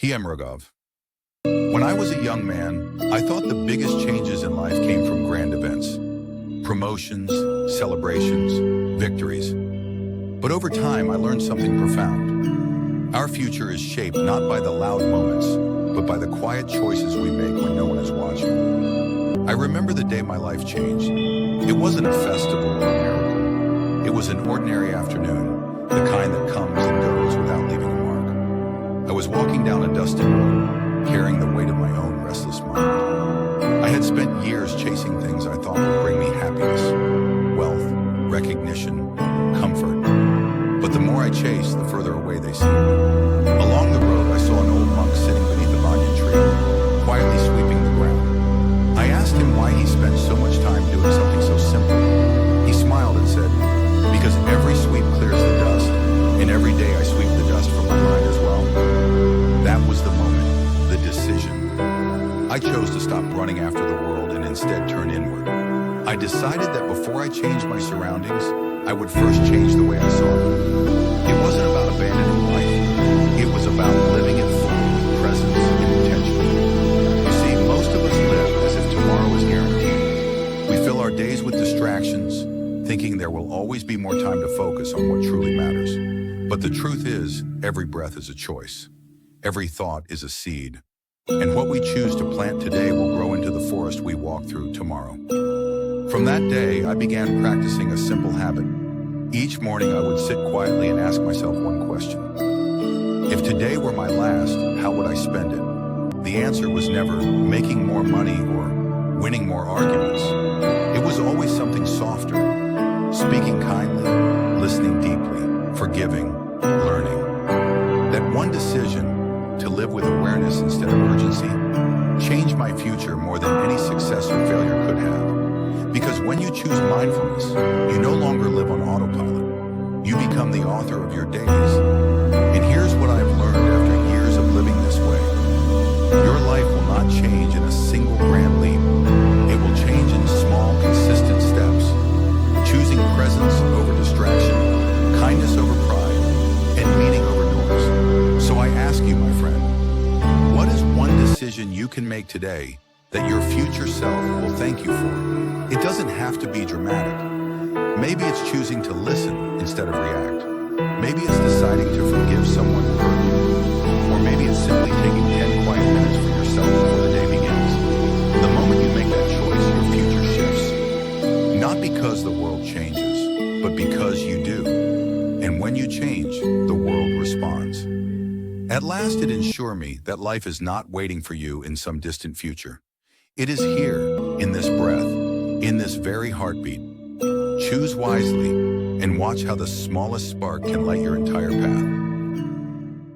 Rogov. When I was a young man, I thought the biggest changes in life came from grand events. Promotions, celebrations, victories. But over time, I learned something profound. Our future is shaped not by the loud moments, but by the quiet choices we make when no one is watching. I remember the day my life changed. It wasn't a festival or a miracle. It was an ordinary afternoon, the kind that comes and goes without leaving a mark. I was walking down a dusty road, carrying the weight of my own restless mind. I had spent years chasing things I thought would bring me happiness, wealth, recognition, comfort. But the more I chased, the further away they seemed. Along the road, I saw an old monk sitting beneath a banyan tree, quietly sweeping the ground. I asked him why he spent so much time doing something so simple. He smiled and said, "Because every sweep clears the dust, and every day I sweep the dust from my mind as well." That was the moment, the decision. I chose to stop running after the world and instead turn inward. I decided that before I changed my surroundings, I would first change the way I saw it. It wasn't about abandoning life. It was about living it full with presence and intention. You see, most of us live as if tomorrow is guaranteed. We fill our days with distractions, thinking there will always be more time to focus on what truly matters. But the truth is, every breath is a choice. Every thought is a seed. And what we choose to plant today will grow into the forest we walk through tomorrow. From that day, I began practicing a simple habit. Each morning, I would sit quietly and ask myself one question. If today were my last, how would I spend it? The answer was never making more money or winning more arguments. It was always something softer, speaking kindly, listening deeply, forgiving, learning. That one decision, to live with awareness instead of urgency, changed my future more than any success or failure could have. Because when you choose mindfulness, you no longer live on autopilot. You become the author of your days. And here's what I've learned after years of living this way. Your life will not change in a single grand leap. It will change in small, consistent steps. Choosing presence over distraction, kindness over pride, and meaning over noise. So I ask you, my friend, what is one decision you can make today that your future self will thank you for? It doesn't have to be dramatic. Maybe it's choosing to listen instead of react. Maybe it's deciding to forgive someone who hurt you. Or maybe it's simply taking 10 quiet minutes for yourself before the day begins. The moment you make that choice, your future shifts. Not because the world changes, but because you do. And when you change, the world responds. At last, it ensured me that life is not waiting for you in some distant future. It is here, in this breath, in this very heartbeat. Choose wisely and watch how the smallest spark can light your entire path.